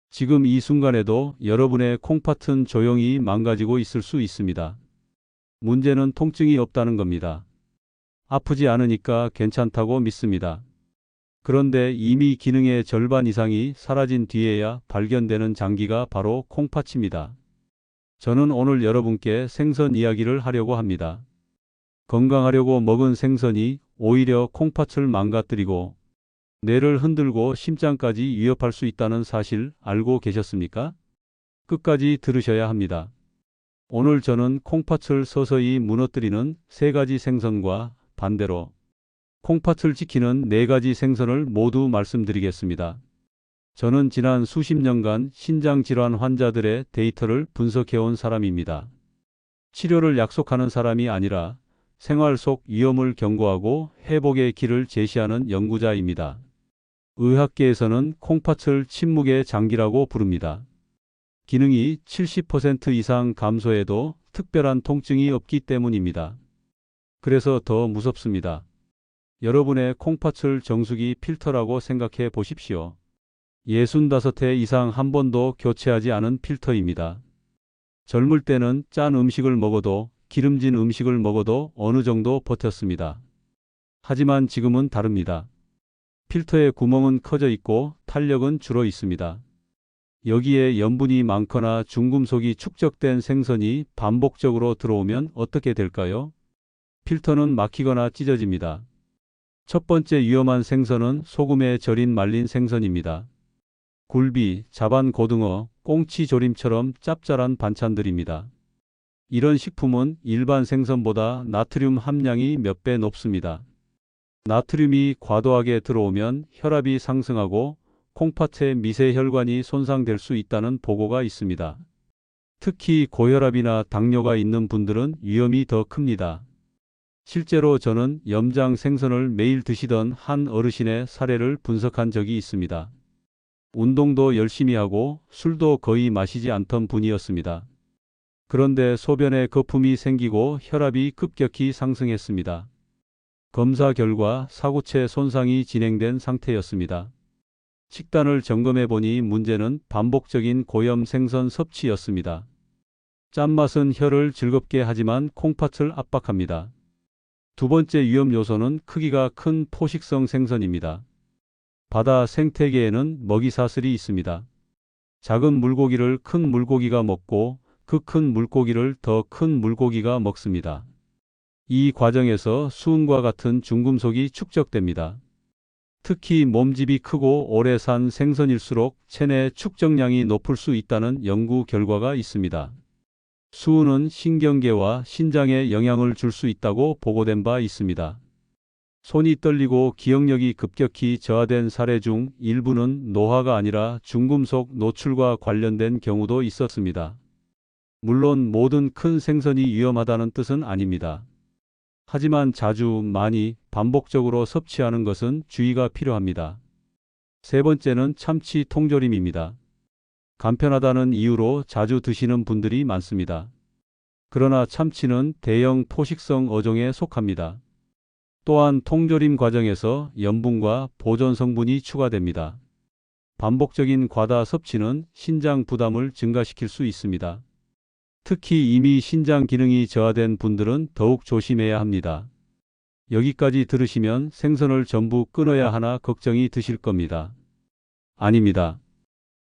지금 이 순간에도 여러분의 콩팥은 조용히 망가지고 있을 수 있습니다. 문제는 통증이 없다는 겁니다. 아프지 않으니까 괜찮다고 믿습니다. 그런데 이미 기능의 절반 이상이 사라진 뒤에야 발견되는 장기가 바로 콩팥입니다. 저는 오늘 여러분께 생선 이야기를 하려고 합니다. 건강하려고 먹은 생선이 오히려 콩팥을 망가뜨리고 뇌를 흔들고 심장까지 위협할 수 있다는 사실 알고 계셨습니까? 끝까지 들으셔야 합니다. 오늘 저는 콩팥을 서서히 무너뜨리는 세 가지 생선과 반대로 콩팥을 지키는 네 가지 생선을 모두 말씀드리겠습니다. 저는 지난 수십 년간 신장질환 환자들의 데이터를 분석해온 사람입니다. 치료를 약속하는 사람이 아니라 생활 속 위험을 경고하고 회복의 길을 제시하는 연구자입니다. 의학계에서는 콩팥을 침묵의 장기라고 부릅니다. 기능이 70% 이상 감소해도 특별한 통증이 없기 때문입니다. 그래서 더 무섭습니다. 여러분의 콩팥을 정수기 필터라고 생각해 보십시오. 65회 이상 한 번도 교체하지 않은 필터입니다. 젊을 때는 짠 음식을 먹어도 기름진 음식을 먹어도 어느 정도 버텼습니다. 하지만 지금은 다릅니다. 필터의 구멍은 커져 있고 탄력은 줄어 있습니다. 여기에 염분이 많거나 중금속이 축적된 생선이 반복적으로 들어오면 어떻게 될까요? 필터는 막히거나 찢어집니다. 첫 번째 위험한 생선은 소금에 절인 말린 생선입니다. 굴비, 자반 고등어, 꽁치 조림처럼 짭짤한 반찬들입니다. 이런 식품은 일반 생선보다 나트륨 함량이 몇 배 높습니다. 나트륨이 과도하게 들어오면 혈압이 상승하고 콩팥의 미세혈관이 손상될 수 있다는 보고가 있습니다. 특히 고혈압이나 당뇨가 있는 분들은 위험이 더 큽니다. 실제로 저는 염장 생선을 매일 드시던 한 어르신의 사례를 분석한 적이 있습니다. 운동도 열심히 하고 술도 거의 마시지 않던 분이었습니다. 그런데 소변에 거품이 생기고 혈압이 급격히 상승했습니다. 검사 결과 사구체 손상이 진행된 상태였습니다. 식단을 점검해 보니 문제는 반복적인 고염 생선 섭취였습니다. 짠맛은 혀를 즐겁게 하지만 콩팥을 압박합니다. 두 번째 위험 요소는 크기가 큰 포식성 생선입니다. 바다 생태계에는 먹이사슬이 있습니다. 작은 물고기를 큰 물고기가 먹고 그 큰 물고기를 더 큰 물고기가 먹습니다. 이 과정에서 수은과 같은 중금속이 축적됩니다. 특히 몸집이 크고 오래 산 생선일수록 체내 축적량이 높을 수 있다는 연구 결과가 있습니다. 수은은 신경계와 신장에 영향을 줄 수 있다고 보고된 바 있습니다. 손이 떨리고 기억력이 급격히 저하된 사례 중 일부는 노화가 아니라 중금속 노출과 관련된 경우도 있었습니다. 물론 모든 큰 생선이 위험하다는 뜻은 아닙니다. 하지만 자주, 많이, 반복적으로 섭취하는 것은 주의가 필요합니다. 세 번째는 참치 통조림입니다. 간편하다는 이유로 자주 드시는 분들이 많습니다. 그러나 참치는 대형 포식성 어종에 속합니다. 또한 통조림 과정에서 염분과 보존 성분이 추가됩니다. 반복적인 과다 섭취는 신장 부담을 증가시킬 수 있습니다. 특히 이미 신장 기능이 저하된 분들은 더욱 조심해야 합니다. 여기까지 들으시면 생선을 전부 끊어야 하나 걱정이 드실 겁니다. 아닙니다.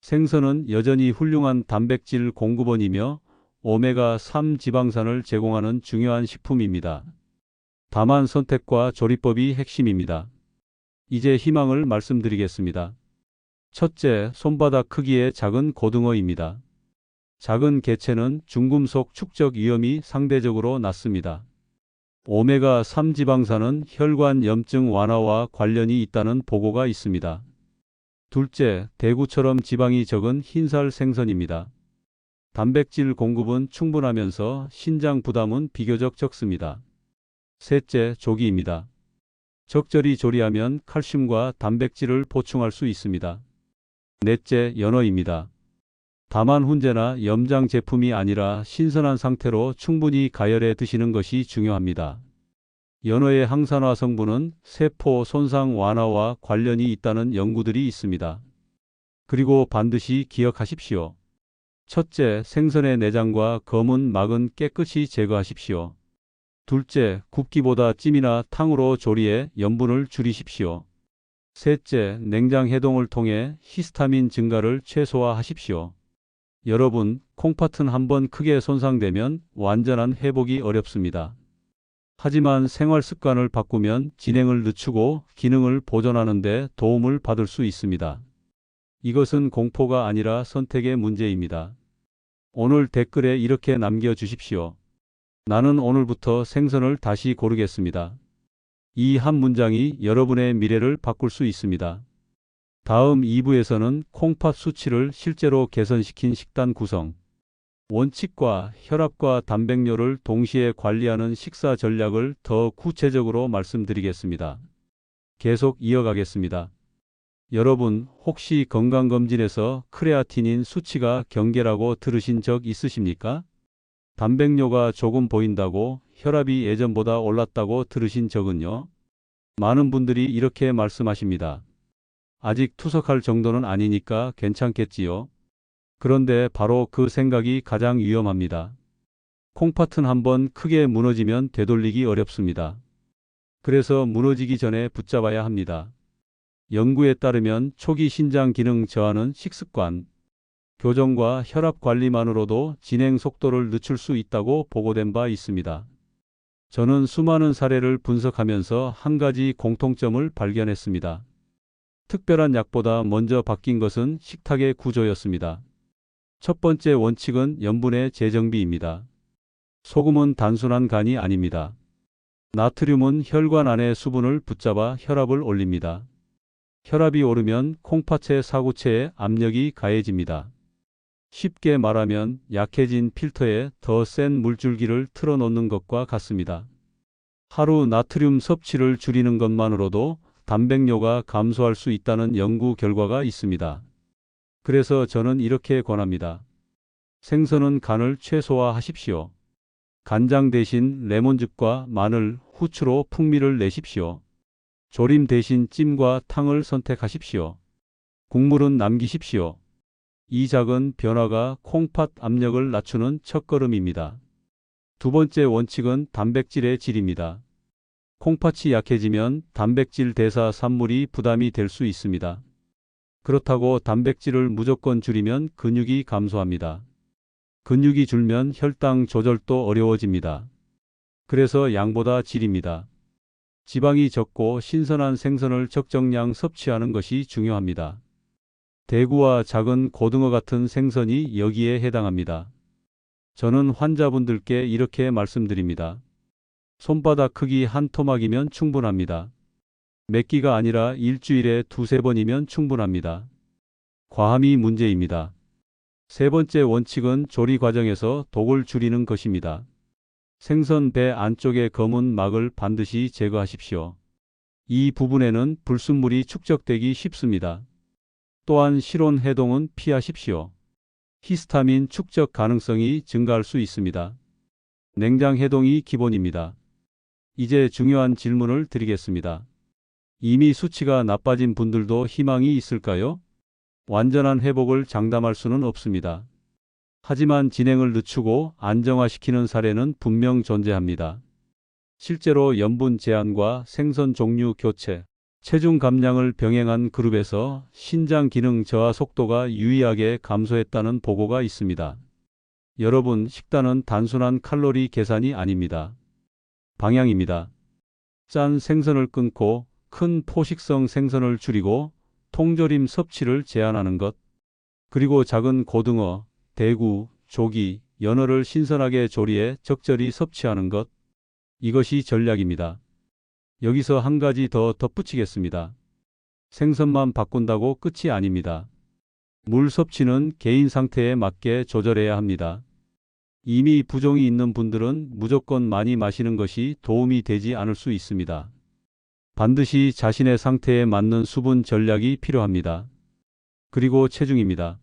생선은 여전히 훌륭한 단백질 공급원이며 오메가3 지방산을 제공하는 중요한 식품입니다. 다만 선택과 조리법이 핵심입니다. 이제 희망을 말씀드리겠습니다. 첫째, 손바닥 크기의 작은 고등어입니다. 작은 개체는 중금속 축적 위험이 상대적으로 낮습니다. 오메가3 지방산은 혈관 염증 완화와 관련이 있다는 보고가 있습니다. 둘째, 대구처럼 지방이 적은 흰살 생선입니다. 단백질 공급은 충분하면서 신장 부담은 비교적 적습니다. 셋째, 조기입니다. 적절히 조리하면 칼슘과 단백질을 보충할 수 있습니다. 넷째, 연어입니다. 다만 훈제나 염장 제품이 아니라 신선한 상태로 충분히 가열해 드시는 것이 중요합니다. 연어의 항산화 성분은 세포 손상 완화와 관련이 있다는 연구들이 있습니다. 그리고 반드시 기억하십시오. 첫째, 생선의 내장과 검은 막은 깨끗이 제거하십시오. 둘째, 굽기보다 찜이나 탕으로 조리해 염분을 줄이십시오. 셋째, 냉장 해동을 통해 히스타민 증가를 최소화하십시오. 여러분, 콩팥은 한번 크게 손상되면 완전한 회복이 어렵습니다. 하지만 생활 습관을 바꾸면 진행을 늦추고 기능을 보존하는 데 도움을 받을 수 있습니다. 이것은 공포가 아니라 선택의 문제입니다. 오늘 댓글에 이렇게 남겨주십시오. 나는 오늘부터 생선을 다시 고르겠습니다. 이 한 문장이 여러분의 미래를 바꿀 수 있습니다. 다음 2부에서는 콩팥 수치를 실제로 개선시킨 식단 구성, 원칙과 혈압과 단백뇨를 동시에 관리하는 식사 전략을 더 구체적으로 말씀드리겠습니다. 계속 이어가겠습니다. 여러분, 혹시 건강검진에서 크레아티닌 수치가 경계라고 들으신 적 있으십니까? 단백뇨가 조금 보인다고, 혈압이 예전보다 올랐다고 들으신 적은요? 많은 분들이 이렇게 말씀하십니다. 아직 투석할 정도는 아니니까 괜찮겠지요. 그런데 바로 그 생각이 가장 위험합니다. 콩팥은 한번 크게 무너지면 되돌리기 어렵습니다. 그래서 무너지기 전에 붙잡아야 합니다. 연구에 따르면 초기 신장 기능 저하는 식습관, 교정과 혈압 관리만으로도 진행 속도를 늦출 수 있다고 보고된 바 있습니다. 저는 수많은 사례를 분석하면서 한 가지 공통점을 발견했습니다. 특별한 약보다 먼저 바뀐 것은 식탁의 구조였습니다. 첫 번째 원칙은 염분의 재정비입니다. 소금은 단순한 간이 아닙니다. 나트륨은 혈관 안의 수분을 붙잡아 혈압을 올립니다. 혈압이 오르면 콩팥의 사구체에 압력이 가해집니다. 쉽게 말하면 약해진 필터에 더 센 물줄기를 틀어놓는 것과 같습니다. 하루 나트륨 섭취를 줄이는 것만으로도 단백뇨가 감소할 수 있다는 연구 결과가 있습니다. 그래서 저는 이렇게 권합니다. 생선은 간을 최소화하십시오. 간장 대신 레몬즙과 마늘, 후추로 풍미를 내십시오. 조림 대신 찜과 탕을 선택하십시오. 국물은 남기십시오. 이 작은 변화가 콩팥 압력을 낮추는 첫걸음입니다. 두 번째 원칙은 단백질의 질입니다. 콩팥이 약해지면 단백질 대사 산물이 부담이 될 수 있습니다. 그렇다고 단백질을 무조건 줄이면 근육이 감소합니다. 근육이 줄면 혈당 조절도 어려워집니다. 그래서 양보다 질입니다. 지방이 적고 신선한 생선을 적정량 섭취하는 것이 중요합니다. 대구와 작은 고등어 같은 생선이 여기에 해당합니다. 저는 환자분들께 이렇게 말씀드립니다. 손바닥 크기 한 토막이면 충분합니다. 몇 끼가 아니라 일주일에 두세 번이면 충분합니다. 과함이 문제입니다. 세 번째 원칙은 조리 과정에서 독을 줄이는 것입니다. 생선 배 안쪽의 검은 막을 반드시 제거하십시오. 이 부분에는 불순물이 축적되기 쉽습니다. 또한 실온 해동은 피하십시오. 히스타민 축적 가능성이 증가할 수 있습니다. 냉장 해동이 기본입니다. 이제 중요한 질문을 드리겠습니다. 이미 수치가 나빠진 분들도 희망이 있을까요? 완전한 회복을 장담할 수는 없습니다. 하지만 진행을 늦추고 안정화시키는 사례는 분명 존재합니다. 실제로 염분 제한과 생선 종류 교체, 체중 감량을 병행한 그룹에서 신장 기능 저하 속도가 유의하게 감소했다는 보고가 있습니다. 여러분, 식단은 단순한 칼로리 계산이 아닙니다. 방향입니다. 짠 생선을 끊고 큰 포식성 생선을 줄이고 통조림 섭취를 제한하는 것, 그리고 작은 고등어, 대구, 조기, 연어를 신선하게 조리해 적절히 섭취하는 것, 이것이 전략입니다. 여기서 한 가지 더 덧붙이겠습니다. 생선만 바꾼다고 끝이 아닙니다. 물 섭취는 개인 상태에 맞게 조절해야 합니다. 이미 부종이 있는 분들은 무조건 많이 마시는 것이 도움이 되지 않을 수 있습니다. 반드시 자신의 상태에 맞는 수분 전략이 필요합니다. 그리고 체중입니다.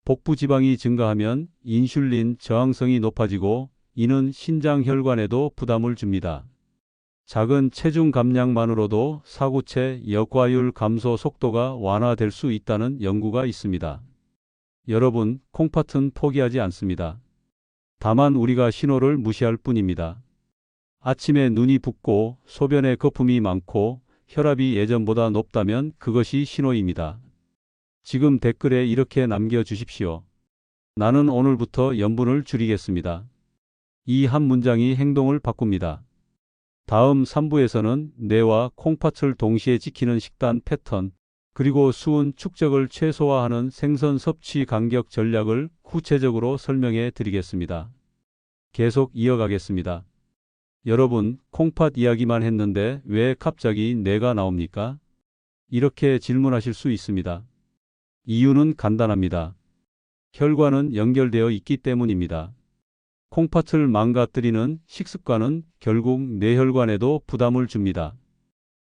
복부 지방이 증가하면 인슐린 저항성이 높아지고 이는 신장 혈관에도 부담을 줍니다. 작은 체중 감량만으로도 사구체 역과율 감소 속도가 완화될 수 있다는 연구가 있습니다. 여러분, 콩팥은 포기하지 않습니다. 다만 우리가 신호를 무시할 뿐입니다. 아침에 눈이 붓고 소변에 거품이 많고 혈압이 예전보다 높다면 그것이 신호입니다. 지금 댓글에 이렇게 남겨주십시오. 나는 오늘부터 염분을 줄이겠습니다. 이 한 문장이 행동을 바꿉니다. 다음 3부에서는 뇌와 콩팥을 동시에 지키는 식단 패턴, 그리고 수은 축적을 최소화하는 생선 섭취 간격 전략을 구체적으로 설명해 드리겠습니다. 계속 이어가겠습니다. 여러분, 콩팥 이야기만 했는데 왜 갑자기 뇌가 나옵니까? 이렇게 질문하실 수 있습니다. 이유는 간단합니다. 혈관은 연결되어 있기 때문입니다. 콩팥을 망가뜨리는 식습관은 결국 뇌혈관에도 부담을 줍니다.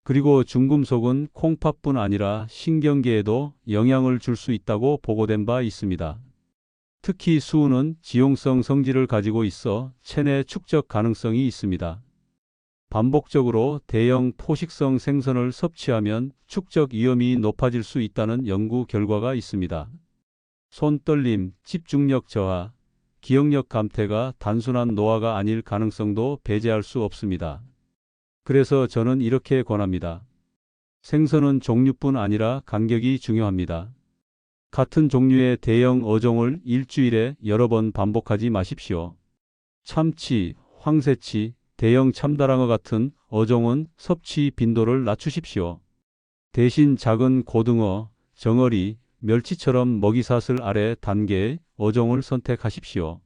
그리고 중금속은 콩팥뿐 아니라 신경계에도 영향을 줄 수 있다고 보고된 바 있습니다. 특히 수은은 지용성 성질을 가지고 있어 체내 축적 가능성이 있습니다. 반복적으로 대형 포식성 생선을 섭취하면 축적 위험이 높아질 수 있다는 연구 결과가 있습니다. 손떨림, 집중력 저하, 기억력 감퇴가 단순한 노화가 아닐 가능성도 배제할 수 없습니다. 그래서 저는 이렇게 권합니다. 생선은 종류뿐 아니라 간격이 중요합니다. 같은 종류의 대형 어종을 일주일에 여러 번 반복하지 마십시오. 참치, 황새치, 대형 참다랑어 같은 어종은 섭취 빈도를 낮추십시오. 대신 작은 고등어, 정어리, 멸치처럼 먹이사슬 아래 단계의 어종을 선택하십시오.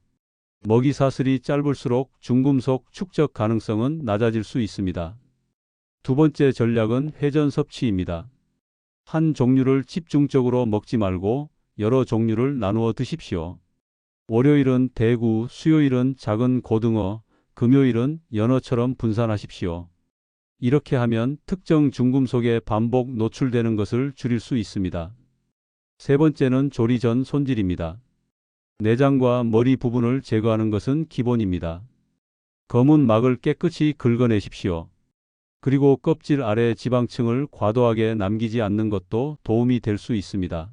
먹이사슬이 짧을수록 중금속 축적 가능성은 낮아질 수 있습니다. 두 번째 전략은 회전 섭취입니다. 한 종류를 집중적으로 먹지 말고 여러 종류를 나누어 드십시오. 월요일은 대구, 수요일은 작은 고등어, 금요일은 연어처럼 분산하십시오. 이렇게 하면 특정 중금속에 반복 노출되는 것을 줄일 수 있습니다. 세 번째는 조리 전 손질입니다. 내장과 머리 부분을 제거하는 것은 기본입니다. 검은 막을 깨끗이 긁어내십시오. 그리고 껍질 아래 지방층을 과도하게 남기지 않는 것도 도움이 될 수 있습니다.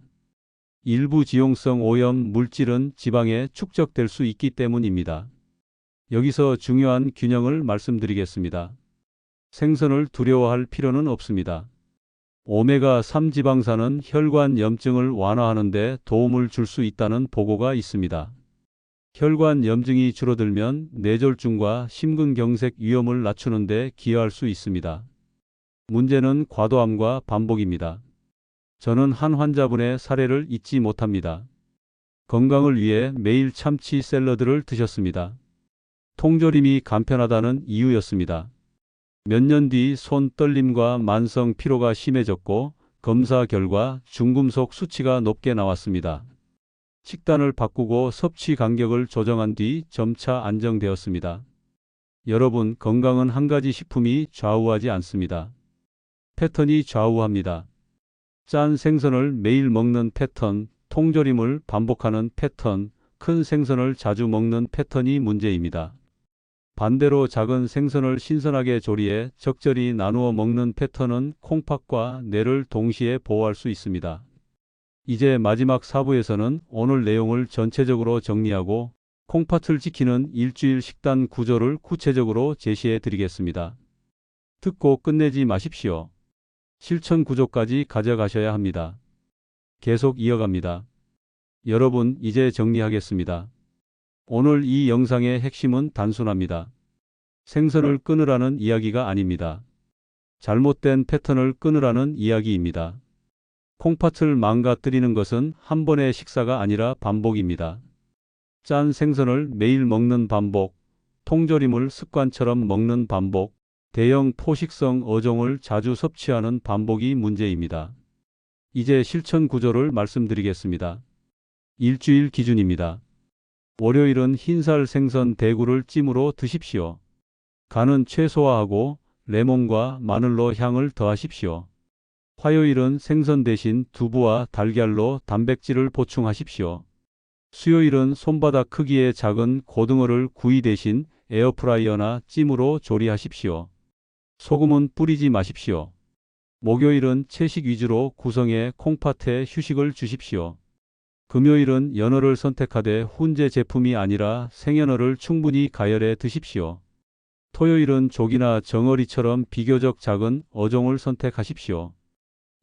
일부 지용성 오염 물질은 지방에 축적될 수 있기 때문입니다. 여기서 중요한 균형을 말씀드리겠습니다. 생선을 두려워할 필요는 없습니다. 오메가3 지방산은 혈관 염증을 완화하는 데 도움을 줄 수 있다는 보고가 있습니다. 혈관 염증이 줄어들면 뇌졸중과 심근경색 위험을 낮추는 데 기여할 수 있습니다. 문제는 과도함과 반복입니다. 저는 한 환자분의 사례를 잊지 못합니다. 건강을 위해 매일 참치 샐러드를 드셨습니다. 통조림이 간편하다는 이유였습니다. 몇 년 뒤 손 떨림과 만성 피로가 심해졌고 검사 결과 중금속 수치가 높게 나왔습니다. 식단을 바꾸고 섭취 간격을 조정한 뒤 점차 안정되었습니다. 여러분, 건강은 한 가지 식품이 좌우하지 않습니다. 패턴이 좌우합니다. 짠 생선을 매일 먹는 패턴, 통조림을 반복하는 패턴, 큰 생선을 자주 먹는 패턴이 문제입니다. 반대로 작은 생선을 신선하게 조리해 적절히 나누어 먹는 패턴은 콩팥과 뇌를 동시에 보호할 수 있습니다. 이제 마지막 4부에서는 오늘 내용을 전체적으로 정리하고 콩팥을 지키는 일주일 식단 구조를 구체적으로 제시해 드리겠습니다. 듣고 끝내지 마십시오. 실천 구조까지 가져가셔야 합니다. 계속 이어갑니다. 여러분, 이제 정리하겠습니다. 오늘 이 영상의 핵심은 단순합니다. 생선을 끊으라는 이야기가 아닙니다. 잘못된 패턴을 끊으라는 이야기입니다. 콩팥을 망가뜨리는 것은 한 번의 식사가 아니라 반복입니다. 짠 생선을 매일 먹는 반복, 통조림을 습관처럼 먹는 반복, 대형 포식성 어종을 자주 섭취하는 반복이 문제입니다. 이제 실천 구조를 말씀드리겠습니다. 일주일 기준입니다. 월요일은 흰살 생선 대구를 찜으로 드십시오. 간은 최소화하고 레몬과 마늘로 향을 더하십시오. 화요일은 생선 대신 두부와 달걀로 단백질을 보충하십시오. 수요일은 손바닥 크기의 작은 고등어를 구이 대신 에어프라이어나 찜으로 조리하십시오. 소금은 뿌리지 마십시오. 목요일은 채식 위주로 구성해 콩팥에 휴식을 주십시오. 금요일은 연어를 선택하되 훈제 제품이 아니라 생연어를 충분히 가열해 드십시오. 토요일은 조기나 정어리처럼 비교적 작은 어종을 선택하십시오.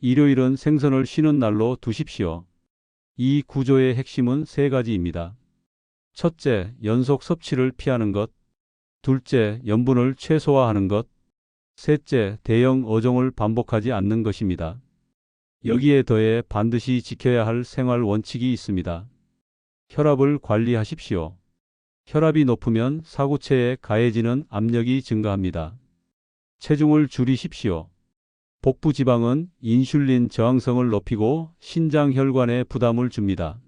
일요일은 생선을 쉬는 날로 두십시오. 이 구조의 핵심은 세 가지입니다. 첫째, 연속 섭취를 피하는 것. 둘째, 염분을 최소화하는 것. 셋째, 대형 어종을 반복하지 않는 것입니다. 여기에 더해 반드시 지켜야 할 생활 원칙이 있습니다. 혈압을 관리하십시오. 혈압이 높으면 사구체에 가해지는 압력이 증가합니다. 체중을 줄이십시오. 복부 지방은 인슐린 저항성을 높이고 신장 혈관에 부담을 줍니다.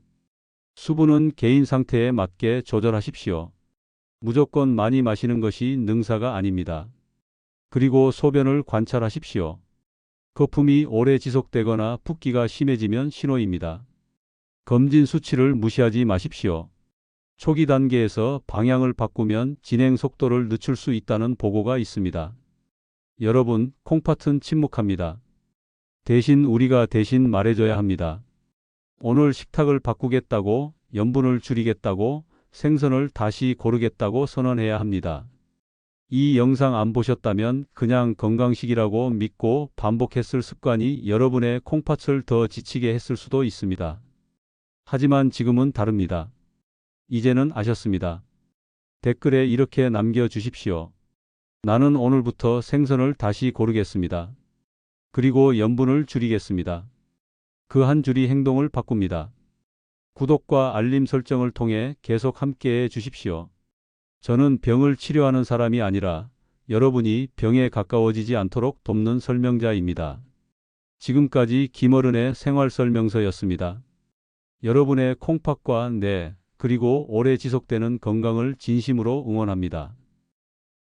수분은 개인 상태에 맞게 조절하십시오. 무조건 많이 마시는 것이 능사가 아닙니다. 그리고 소변을 관찰하십시오. 거품이 오래 지속되거나 붓기가 심해지면 신호입니다. 검진 수치를 무시하지 마십시오. 초기 단계에서 방향을 바꾸면 진행 속도를 늦출 수 있다는 보고가 있습니다. 여러분, 콩팥은 침묵합니다. 대신 우리가 대신 말해줘야 합니다. 오늘 식탁을 바꾸겠다고, 염분을 줄이겠다고, 생선을 다시 고르겠다고 선언해야 합니다. 이 영상 안 보셨다면 그냥 건강식이라고 믿고 반복했을 습관이 여러분의 콩팥을 더 지치게 했을 수도 있습니다. 하지만 지금은 다릅니다. 이제는 아셨습니다. 댓글에 이렇게 남겨주십시오. 나는 오늘부터 생선을 다시 고르겠습니다. 그리고 염분을 줄이겠습니다. 그 한 줄이 행동을 바꿉니다. 구독과 알림 설정을 통해 계속 함께해 주십시오. 저는 병을 치료하는 사람이 아니라 여러분이 병에 가까워지지 않도록 돕는 설명자입니다. 지금까지 김어른의 생활설명서였습니다. 여러분의 콩팥과 뇌, 그리고 오래 지속되는 건강을 진심으로 응원합니다.